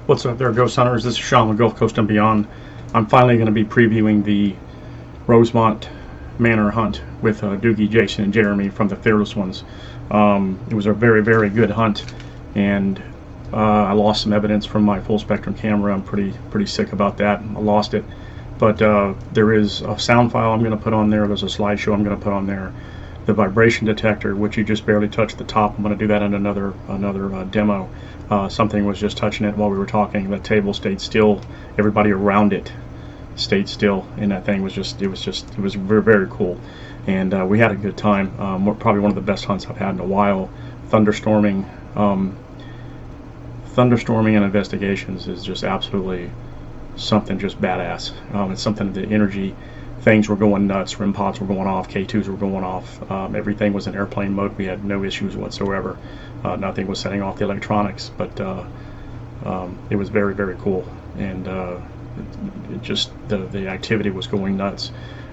What's up there, Ghost Hunters? This is Sean with Gulf Coast and Beyond. I'm finally going to be previewing the Rosemont Manor Hunt with Doogie, Jason, and Jeremy from the Fearless Ones. It was a very, very good hunt, and I lost some evidence from my full spectrum camera. I'm pretty sick about that. I lost it, but there is a sound file I'm going to put on there. There's a slideshow I'm going to put on there. The vibration detector, which you just barely touched the top. I'm going to do that in another demo. Something was just touching it while we were talking. The table stayed still. Everybody around it stayed still, and that thing was it was very, very cool. And we had a good time. Probably one of the best hunts I've had in a while. Thunderstorming and investigations is just absolutely something just badass. It's something, the energy, things were going nuts, REM pods were going off, K2s were going off, everything was in airplane mode. We had no issues whatsoever. Nothing was setting off the electronics, but it was very, very cool, and the activity was going nuts.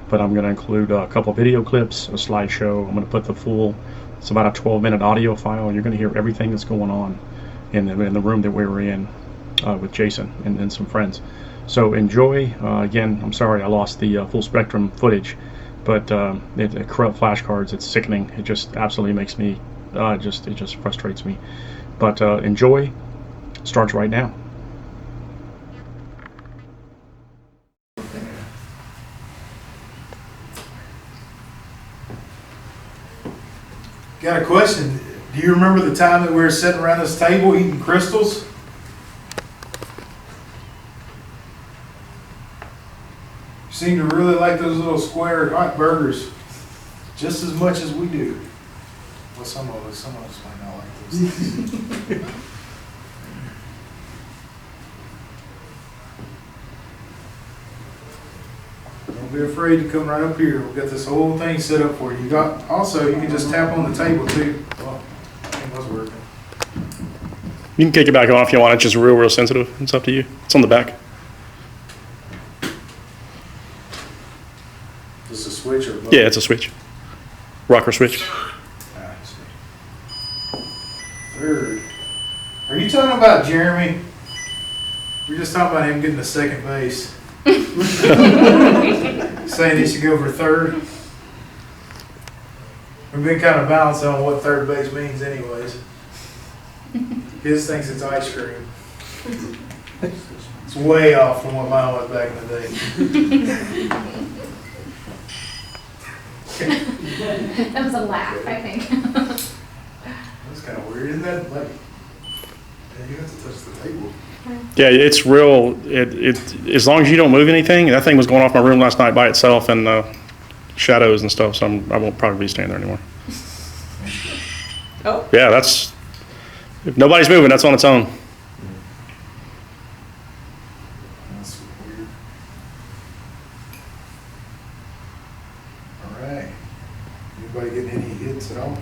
But I'm going to include a couple video clips, a slideshow. I'm going to put it's about a 12-minute audio file, and you're going to hear everything that's going on in the room that we were in with Jason and some friends. So enjoy. Again, I'm sorry I lost the full spectrum footage, but the corrupt flashcards, it's sickening. It just absolutely makes me, it just frustrates me. But enjoy. Starts right now. Got a question. Do you remember the time that we were sitting around this table eating crystals? You seem to really like those little square hot burgers just as much as we do. Well, some of us might not like those things. Don't be afraid to come right up here. We'll get this whole thing set up for you. You can just tap on the table too. Oh, I think it was working. You can kick it back on if you want. It's just real sensitive. It's up to you. It's on the back. Is this a switch or a button? Yeah, it's a switch. Rocker switch. I see. Third. Are you talking about Jeremy? We're just talking about him getting to second base. Saying he should go for third. We've been kind of balanced on what third base means anyways. His thinks it's ice cream. It's way off from what mine was back in the day. That was a laugh, I think. That's kind of weird, isn't that? Like, yeah, you have to touch the table. Yeah, it's real. As long as you don't move anything, that thing was going off my room last night by itself, and shadows and stuff. So I won't probably be staying there anymore. Oh. Yeah, if nobody's moving, that's on its own. That's weird. All right. Anybody getting any hits at all?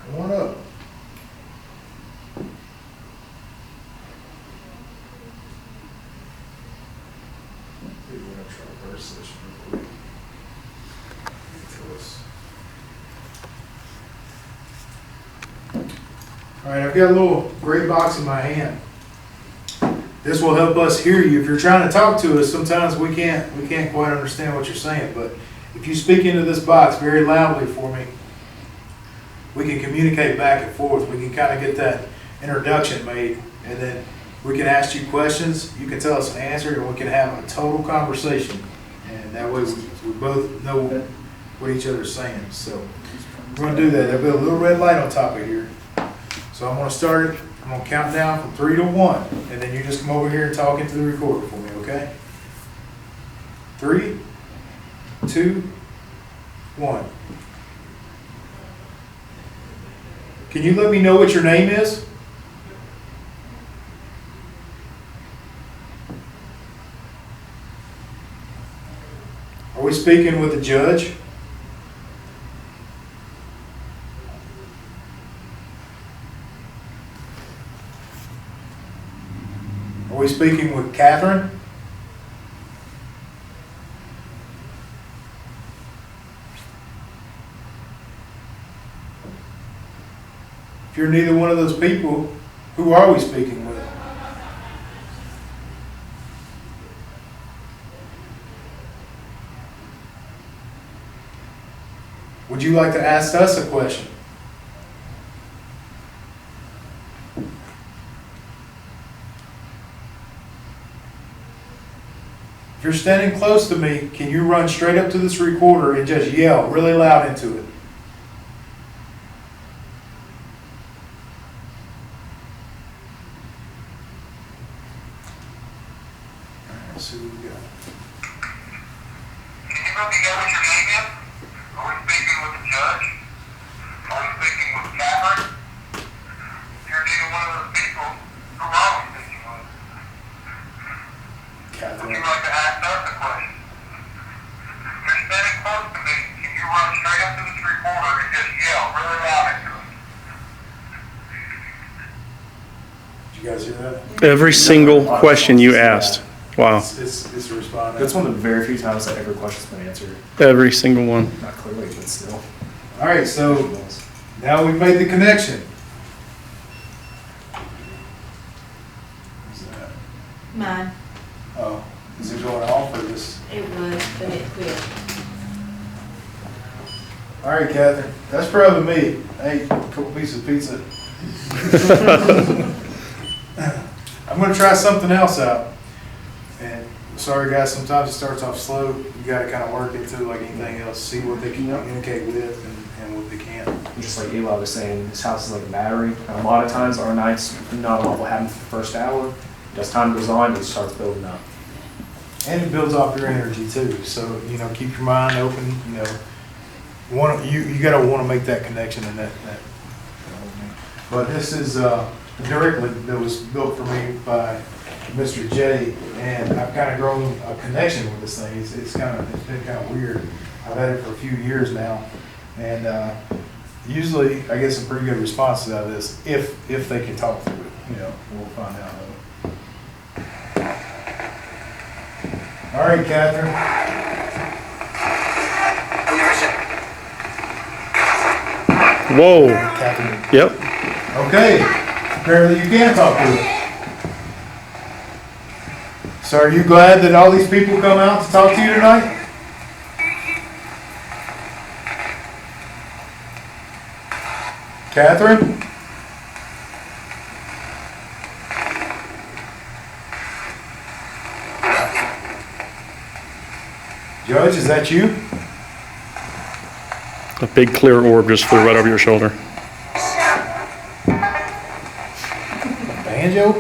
Come on up. Maybe we're gonna try to reverse this real quick. All right, I've got a little gray box in my hand. This will help us hear you. If you're trying to talk to us, sometimes we can't quite understand what you're saying, but if you speak into this box very loudly for me, we can communicate back and forth. We can kind of get that introduction made, and then we can ask you questions. You can tell us an answer, and we can have a total conversation. And that way we both know what each other's saying. So we're going to do that. There'll be a little red light on top of here. So I'm going to start it. I'm going to count down from 3 to 1, and then you just come over here and talk into the recorder for me, okay? 3, 2, 1. Can you let me know what your name is? Are we speaking with the judge? Are we speaking with Catherine? If you're neither one of those people, who are we speaking with? Would you like to ask us a question? If you're standing close to me, can you run straight up to this recorder and just yell really loud into it? Let's see what we got. Can you let me know what your name is? Are we speaking with the judge? Are we speaking with Catherine? If you're neither one of those people, who are we speaking with? Would Catherine. you like to ask us a question? If you're standing close to me, can you run straight up to this recorder and just yell really loud into it? Did you guys hear that? Every single question you asked. Wow. It's a response. That's one of the very few times that every question's been answered. Every single one. Not clearly, but still. All right, so now we've made the connection. What's that? Mine. Oh, is it going off or this? It would, but it quit. All right, Catherine, that's probably me. Hey, a couple pieces of pizza. I'm gonna try something else out. And sorry guys, sometimes it starts off slow. You gotta kind of work into like anything else, see what they can communicate with and what they can't. Just like Eli was saying, this house is like a battery. And a lot of times our nights, not a lot will happen for the first hour. As time goes on, it starts building up. And it builds off your energy too. So, you know, keep your mind open, you know. You gotta wanna make that connection and that. But this is directly that was built for me by Mr. J, and I've kind of grown a connection with this thing. It's been kind of weird. I've had it for a few years now, and usually I get some pretty good responses out of this if they can talk through it. You know, we'll find out. All right, Catherine. Whoa. Catherine. Yep. Okay. Apparently you can talk to it. So are you glad that all these people come out to talk to you tonight? Catherine? Judge, is that you? A big clear orb just flew right over your shoulder. Banjo?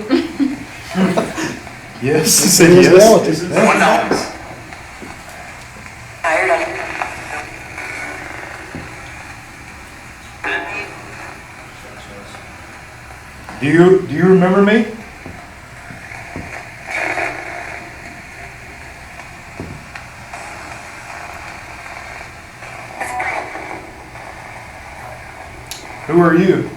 Yes, he said yes. Do you remember me? Who are you?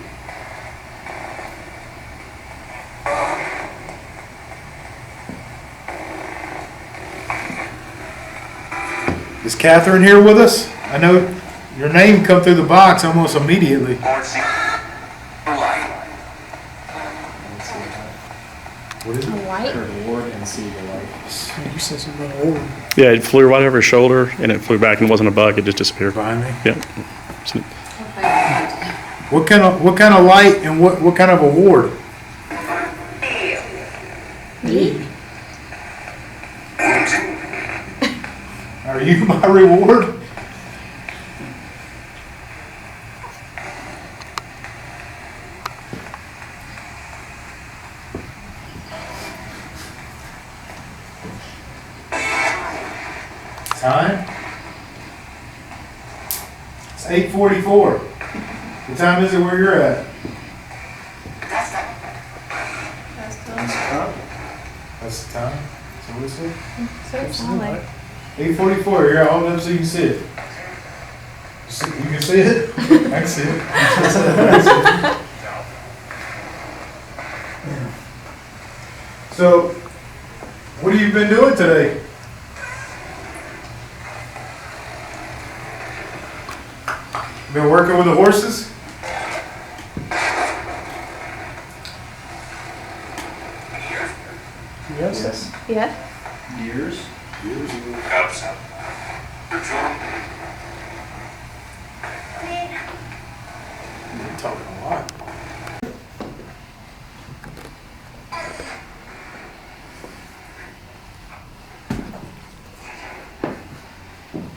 Is Catherine here with us? I know your name come through the box almost immediately. What is it? White? Heard the word and see the light. You said something about orb. Yeah, it flew right over his shoulder and it flew back and it wasn't a bug, it just disappeared. Behind me. Yep. So- What kind of light and what kind of award? Me? Are you my reward? Time? It's 8:44. What time is it where you're at? That's the time? So what is it? So it sounds like. 8:44, you're hold it up so you can see it. You can see it? I can see it. So, what have you been doing today? Been working with the horses? Yes. Yeah. Years? You're talking a lot.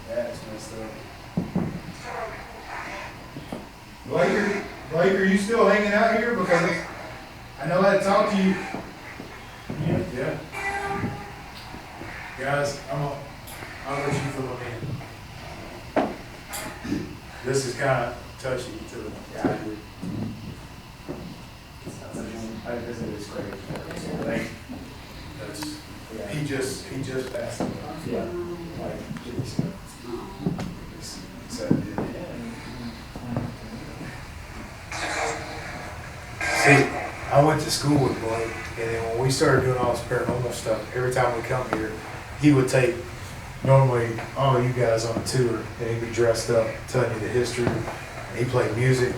That's messed up. Blake, are you still hanging out here? Because I know I had talked to you. Yeah. Guys, I'll let you fill it in. This is kind of touchy to the guy here. I visited his grave. That's, he just passed away. Yeah. Like, geez. So, see, I went to school with Blake, and then when we started doing all this paranormal stuff, every time we come here, he would take normally all of you guys on a tour, and he'd be dressed up, telling you the history. And he played music,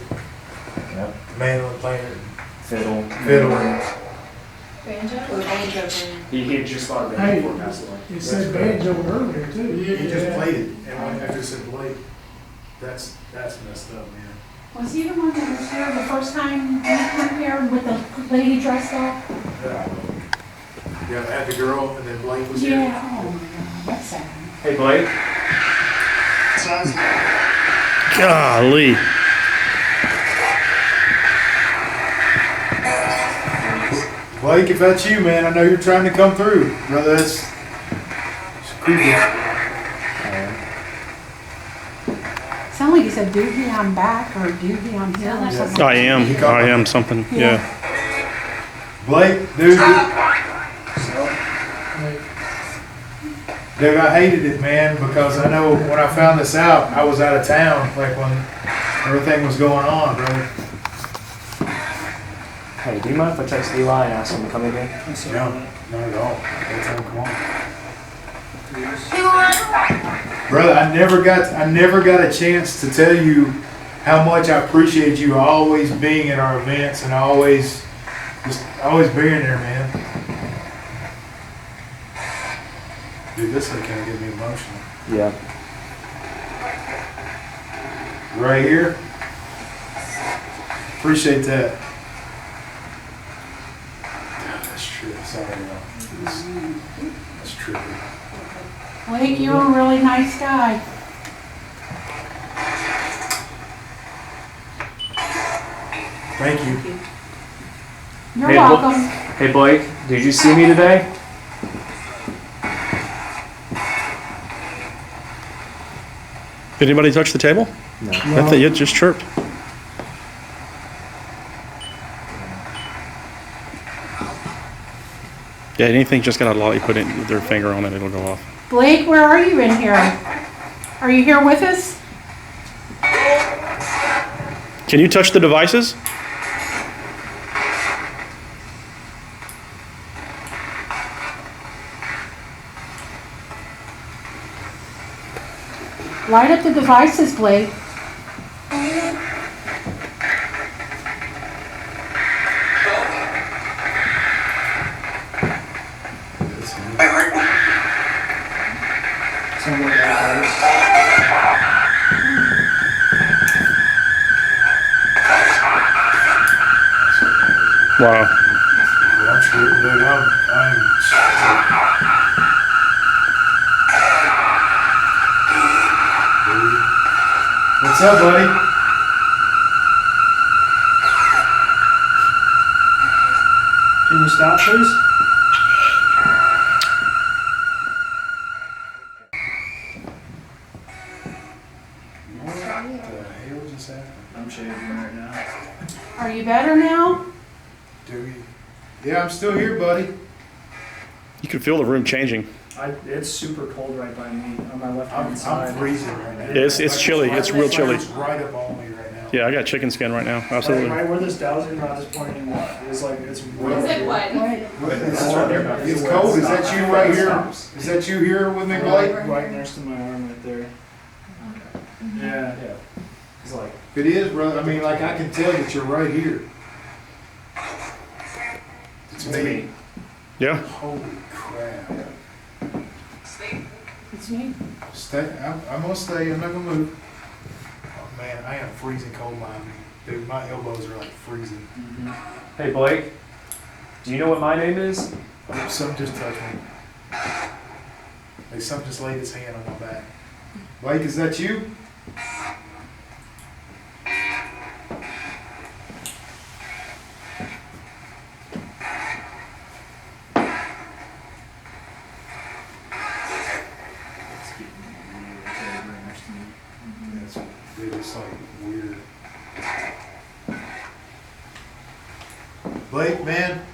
Yep. mandolin player, Fiddle. fiddle. Banjo? He had just started band Hey. before he passed away. You said banjo earlier too. He just played it, and when after he said Blake, that's messed up, man. Was he the one that was here the first time we came here with the lady dressed up? Yeah, I had the girl, and then Blake was here. Yeah, oh my God, that's sad. Hey, Blake. Golly. Blake, if that's you, man, I know you're trying to come through, brother. It's creepy. Sound like you said, Doogie, I'm back, or Doogie, I'm here, or something. I am something. Yeah. Blake, dude, dude, I hated it, man, because I know when I found this out, I was out of town, like when everything was going on, brother. Hey, do you mind if I text Eli and ask him to come in here? No, not at all. That's how come on. Brother, I never got a chance to tell you how much I appreciate you always being at our events and always being there, man. Dude, this one kind of get me emotional. Yeah. Right here. Appreciate that. That's true. Sorry, y'all. That's true. Blake, you're a really nice guy. Thank you. You're Hey, welcome. Hey, Blake, did you see me today? Did anybody touch the table? No. I thought you just chirped. Yeah, anything just got a lot, you put their finger on it, it'll go off. Blake, where are you in here? Are you here with us? Can you touch the devices? Light up the devices, Blake. Wow. I'm sure, dude. I'm What's up, buddy? Can you stop, please? What the hell just happened? I'm shaving right now. Are you better now? Doogie. Yeah, I'm still here, buddy. You can feel the room changing. It's super cold right by me on my left I'm hand side. freezing right now. It's chilly. It's real chilly. It's right up on me right now. Yeah, I got chicken skin right now. Absolutely. Right where this dowser not just pointing what? It's like, it's real. Is it what? It's cold. Is that you right here? Is that you here with me, Blake? Right next to my arm right there. Yeah. Yeah. It's like, If it is, brother, I mean, like, I can tell that you're right here. It's me. Yeah. Holy crap. It's me. Stay, I'm gonna stay, I'm not gonna move. Oh man, I am freezing cold behind me. Dude, my elbows are like freezing. hey Blake, do you know what my name is? Oh, something just touched me. Like something just laid its hand on my back. Blake, is that you? That's, dude, it's like weird. Blake, man.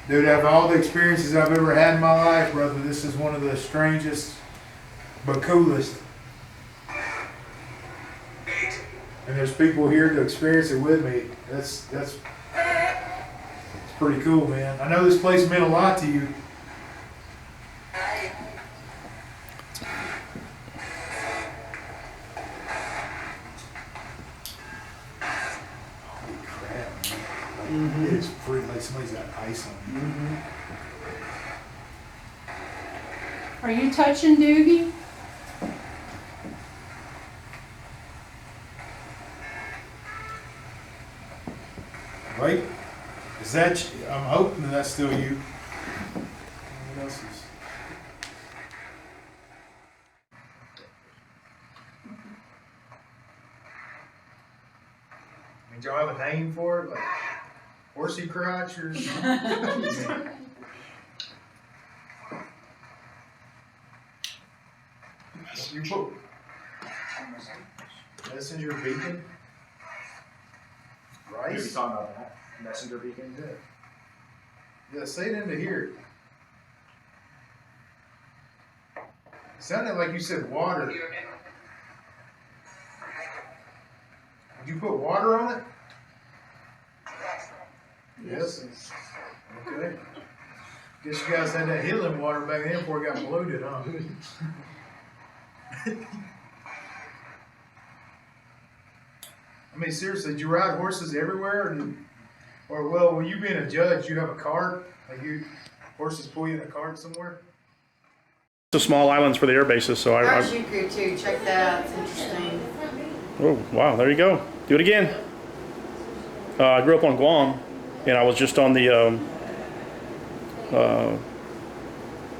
Dude, out of all the experiences I've ever had in my life, brother, this is one of the strangest but coolest. And there's people here to experience it with me. That's pretty cool, man. I know this place meant a lot to you. Holy crap, man. Like, it is free, like somebody's got ice on you. Are you touching Doogie? Wait, is that you? I'm hoping that's still you. What else is? I mean, do y'all have a name for it? Like horsey crotch or something? You put messenger beacon? You're Rice? talking about that messenger beacon? Yeah, say it into here. Sounded like you said water. Did you put water on it? Yes. Okay. Guess you guys had that healing water back then before it got polluted, huh? I mean, seriously, did you ride horses everywhere? Or well, when you being a judge, you have a cart? Like horses pull you in a cart somewhere? The small islands for the air bases, so I Parachute crew too, check that out, it's interesting. oh, wow, there you go. Do it again. I grew up on Guam, and I was just on the,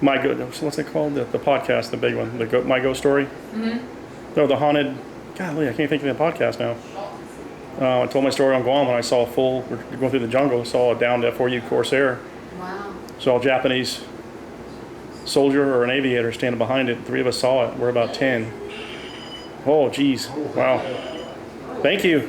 what's it called? The podcast, the big one, My Ghost Story? Mm-hmm. No, the haunted, golly, I can't think of the podcast now. I told my story on Guam when I saw we're going through the jungle, saw a downed F-4U Corsair. Wow. Saw a Japanese soldier or an aviator standing behind it. 3 of us saw it. We're about 10. Oh, geez. Wow. Thank you.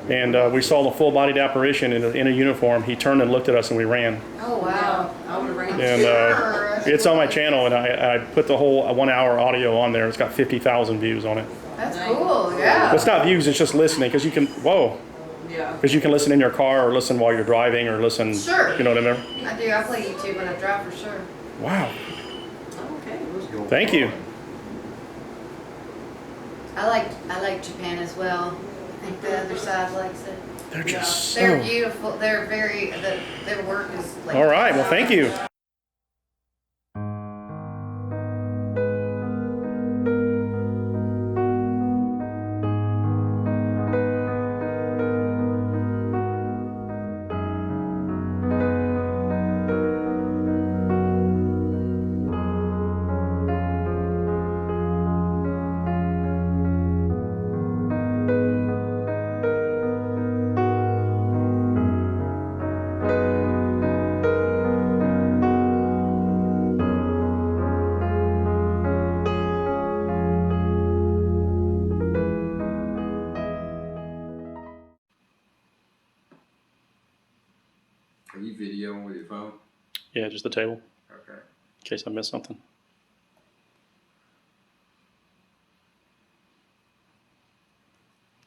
And we saw the full-bodied apparition in a uniform. He turned and looked at us, and we ran. Oh, wow. I would have ran. And it's on my channel, and I put the whole 1-hour audio on there. It's got 50,000 views on it. That's cool, yeah. It's not views, it's just listening, because you can, Yeah. because you can listen in your car or listen while you're driving or listen, Sure. you know what I mean? I do, I play YouTube when I drive for sure. Wow. Okay. Thank you. I like Japan as well. I think the other side likes it. They're just They're so... beautiful. They're very, their work is like. All right, well, thank you. Are you videoing with your phone? Yeah, just the table, Okay. in case I missed something.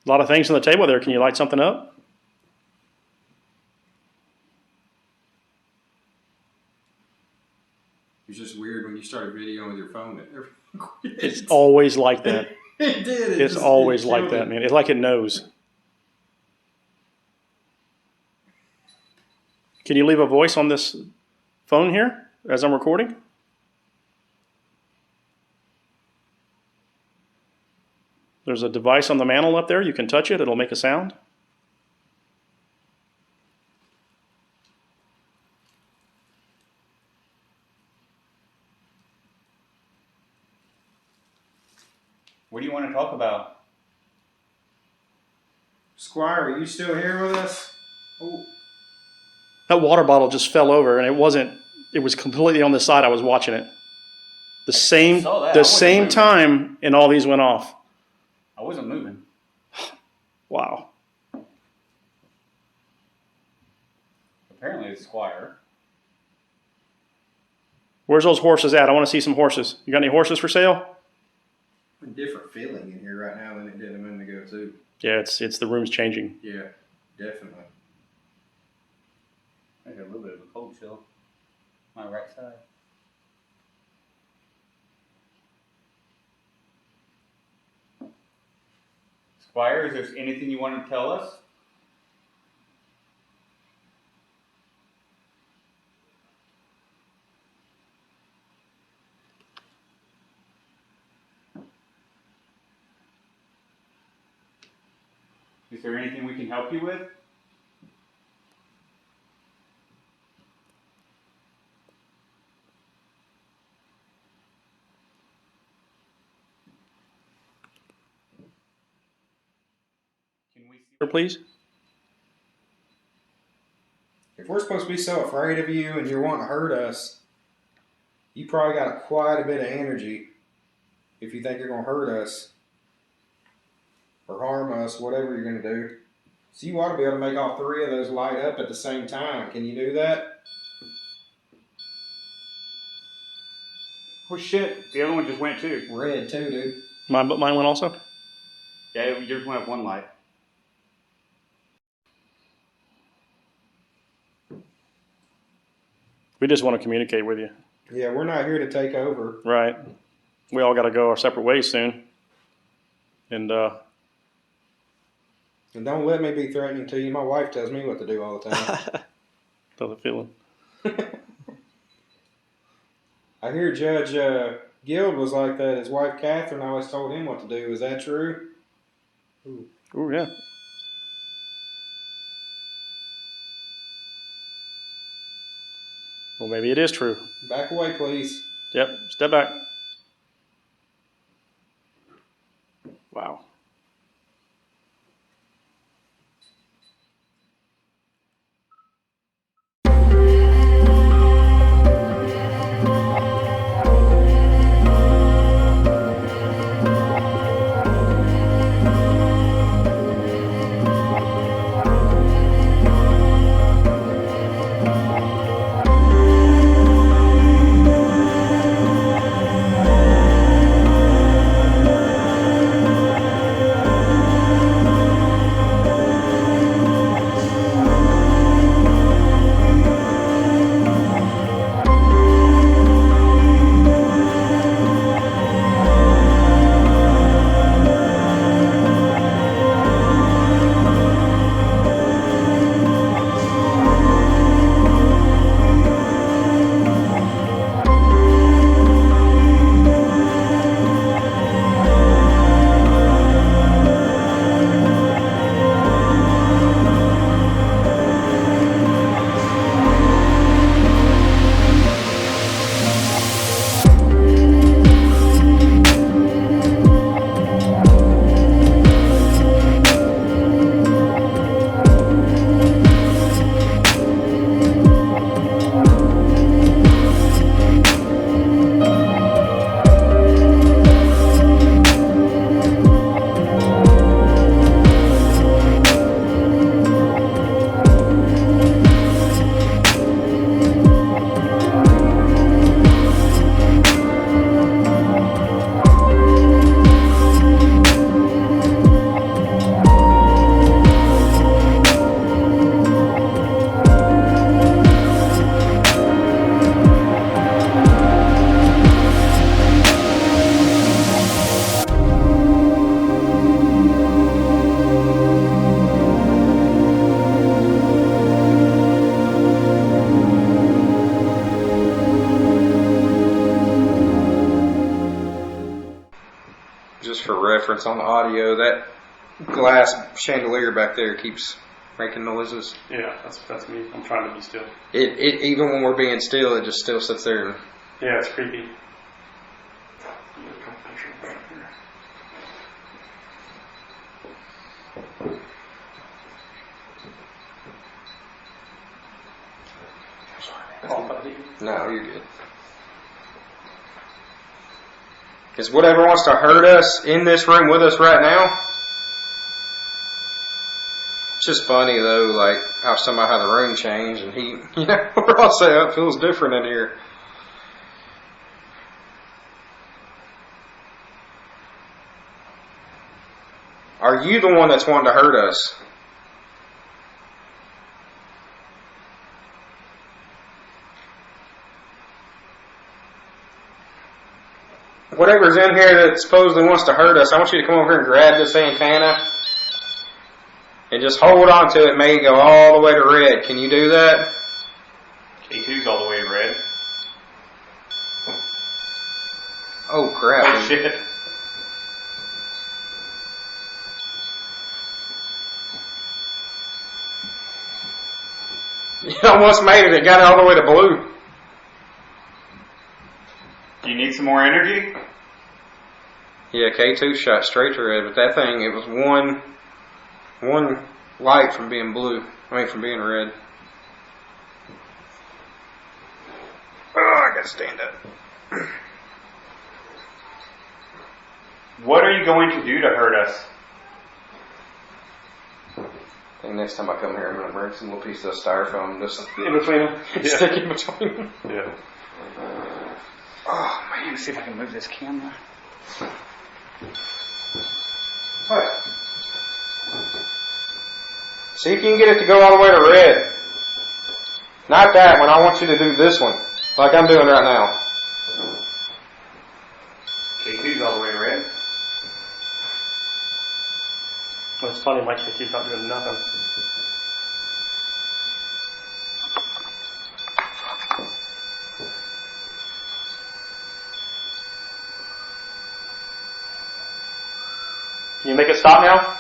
A lot of things on the table there. Can you light something up? It was just weird when you started videoing with your phone that everything quit. It's always like that. It did. It's always like that, man. It's like it knows. Can you leave a voice on this phone here as I'm recording? There's a device on the mantle up there. You can touch it. It'll make a sound. What do you want to talk about? Squire, are you still here with us? Oh. That water bottle just fell over, and it was completely on the side I was watching it. The same time, and all these went off. I wasn't moving. Wow. Apparently it's Squire. Where's those horses at? I want to see some horses. You got any horses for sale? A different feeling in here right now than it did a minute ago, too. Yeah, it's the room's changing. Yeah, definitely. I got a little bit of a cold chill. My right side. Squire, is there anything you want to tell us? Is there anything we can help you with? Can we see her, please? If we're supposed to be so afraid of you and you're wanting to hurt us, you probably got quite a bit of energy if you think you're going to hurt us or harm us, whatever you're going to do. So you ought to be able to make all three of those light up at the same time. Can you do that? Oh shit, the other one just went too. Red too, dude. Mine went also? Yeah, yours went up one light. We just want to communicate with you. Yeah, we're not here to take over. Right. We all got to go our separate ways soon. And don't let me be threatening to you. My wife tells me what to do all the time. Feel the feeling. I hear Judge Guild was like that. His wife Catherine always told him what to do. Is that true? Oh, yeah. Well, maybe it is true. Back away, please. Yep, step back. Wow. difference on the audio. That glass chandelier back there keeps making noises. Yeah, that's me. I'm trying to be still. It even when we're being still, it just still sits there. And Yeah, it's creepy. no, you're good. Because whatever wants to hurt us in this room with us right now. It's just funny though, like how somehow how the room changed, and he, we're all saying it feels different in here. Are you the one that's wanting to hurt us? Whatever's in here that supposedly wants to hurt us, I want you to come over here and grab this antenna and just hold on to it. Make it go all the way to red. Can you do that? K2's all the way red. Oh crap! Oh shit! You almost made it. It got all the way to blue. Do you need some more energy? Yeah, K2 shot straight to red, but that thing, it was one light from being blue. I mean, from being red. Oh, I gotta stand up. What are you going to do to hurt us? I think next time I come here, I'm gonna bring some little pieces of styrofoam, just In between them. stick in between them. Yeah. Oh man, Let me see if I can move this camera. what? See if you can get it to go all the way to red. Not that one. I want you to do this one, like I'm doing right now. K2's all the way to red. Well, it's funny, my K2's not doing nothing. Can you make it stop now?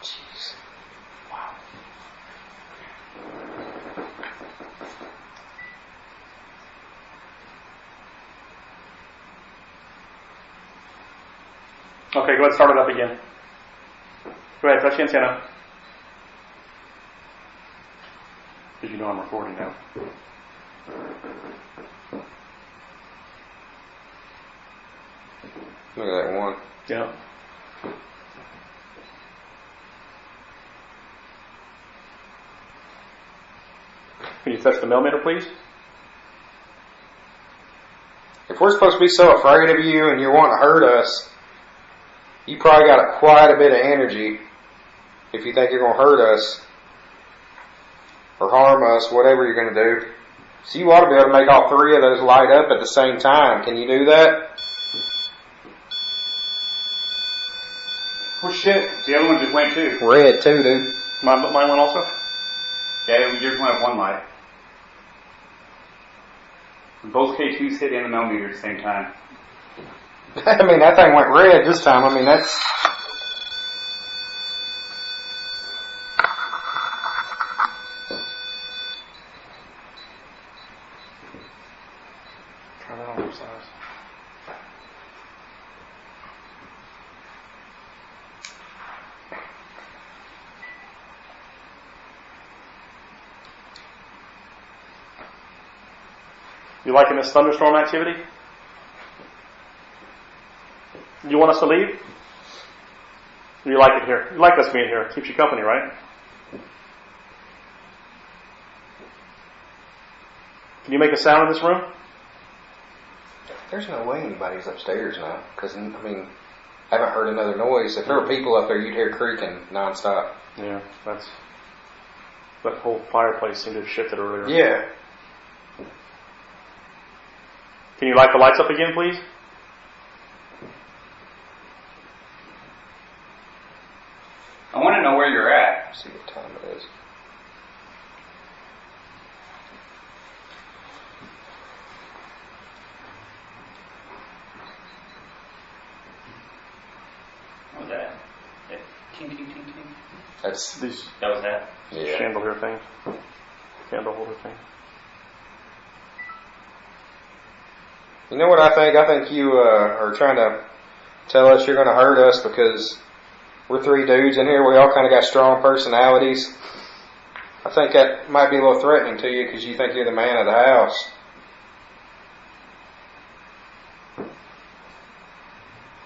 Jeez. Wow. Okay, go ahead and start it up again. Go ahead, touch the antenna. Because you know I'm recording now. Look at that one. Yeah. Can you touch the millimeter, please? If we're supposed to be so afraid of you and you're wanting to hurt us, you probably got quite a bit of energy if you think you're going to hurt us or harm us, whatever you're going to do. So you ought to be able to make all three of those light up at the same time. Can you do that? Oh shit, the other one just went too. Red too, dude. Mine went also? Yeah, we just went up one light. Both K2s hit in the millimeter at the same time. I mean, that thing went red this time. I mean, that's... Try that on your size. You liking this thunderstorm activity? You want us to leave? You like it here? You like us being here? It keeps you company, right? Can you make a sound in this room? There's no way anybody's upstairs now. Because, I mean, I haven't heard another noise. If there were people up there, you'd hear creaking nonstop. Yeah, that whole fireplace seemed to have shifted earlier. Yeah. Can you light the lights up again, please? I want to know where you're at. Let's see what time it is. That's These That was that. yeah. chandelier things, candle holder thing. You know what I think? I think you are trying to tell us you're going to hurt us because we're three dudes in here. We all kind of got strong personalities. I think that might be a little threatening to you because you think you're the man of the house.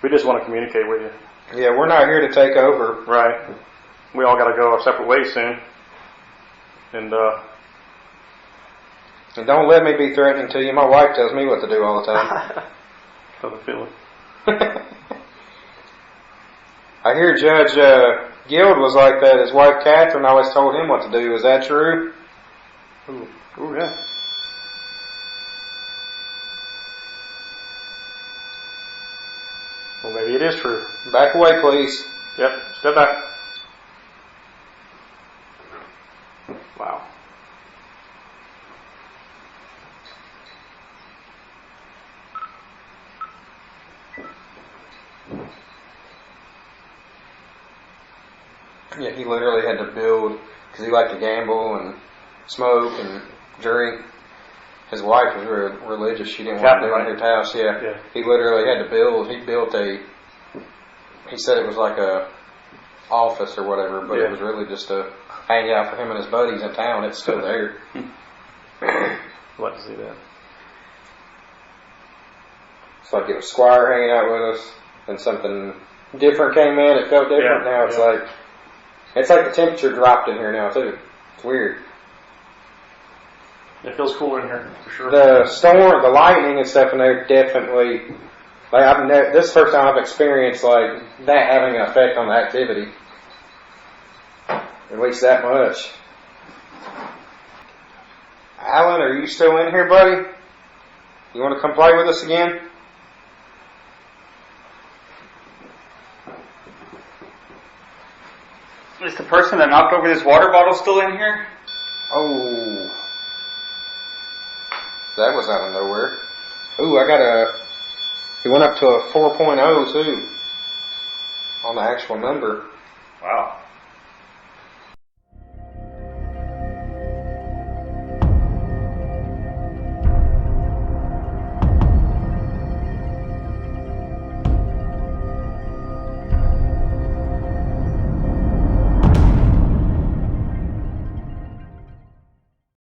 We just want to communicate with you. Yeah, we're not here to take over. Right. We all got to go our separate ways soon. And And don't let me be threatening to you. My wife tells me what to do all the time. have a feeling. I hear Judge Guild was like that. His wife Catherine always told him what to do. Is that true? Ooh, yeah. Well, maybe it is true. Back away, please. Yep. Step back. Wow. Yeah, he literally had to build because he liked to gamble and smoke and drink. His wife was very religious. She didn't want to do it in his house. Yeah. Yeah. He literally had to build. He built a. He said it was like a office or whatever, but Yeah. it was really just a hangout for him and his buddies in town. It's still there. I'd like to see that. It's like it was Squire hanging out with us, and something different came in. It felt different. Yeah, Now it's yeah. like the temperature dropped in here now too. It's weird. It feels cooler in here for sure. The storm, the lightning and stuff in there definitely. Like this is the first time I've experienced like that having an effect on the activity. At least that much. Alan, are you still in here, buddy? You want to come play with us again? Is the person that knocked over this water bottle still in here? Oh. That was out of nowhere. Ooh, he went up to a 4.0 too. On the actual number.